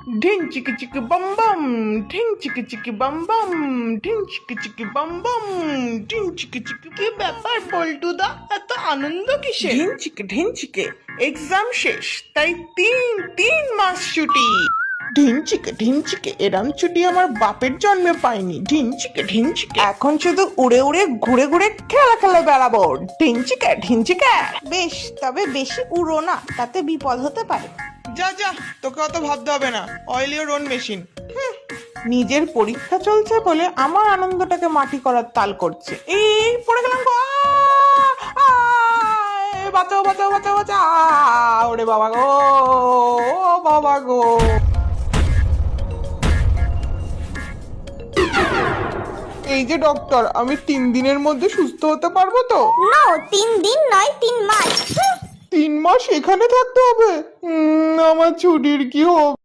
ঢিং চিকি চিকি বাম বাম, ঢিং চিকি চিকি বাম বাম, ঢিং চিকি চিকি বাম বাম, ঢিং চিকি চিকি। কি ব্যাপার পল্টুদা, এত আনন্দ কিসে? ঢিং চিকে এক্সাম শেষ, তাই 3 মাস ছুটি। ঢিং চিকে এরম ছুটি আমার বাপের জন্মে পাইনি। ঢিং চিকে এখন শুধু উড়ে উড়ে ঘুরে ঘুরে খেলা বেড়াবো। ঢিং চিকে। বেশ, তবে বেশি উড়ো না, তাতে বিপদ হতে পারে। যা যা, তোকে অত ভাবতে হবে না। Oil your own machine. নিজের পরীক্ষা চলছে বলে আমার আনন্দটাকে মাটি করার তাল করছে। এই পড়ে গেলাম গো! বাঁচাও বাঁচাও বাঁচাও বাঁচাও! ওরে বাবা গো, ও বাবা গো! এই যে ডক্টর, আমি 3 দিনের মধ্যে সুস্থ হতে পারবো তো? নো, 3 দিন নয়, 3 মাস। 3 মাস এখানে থাকতে হবে? আমার ছুটির কি হবে?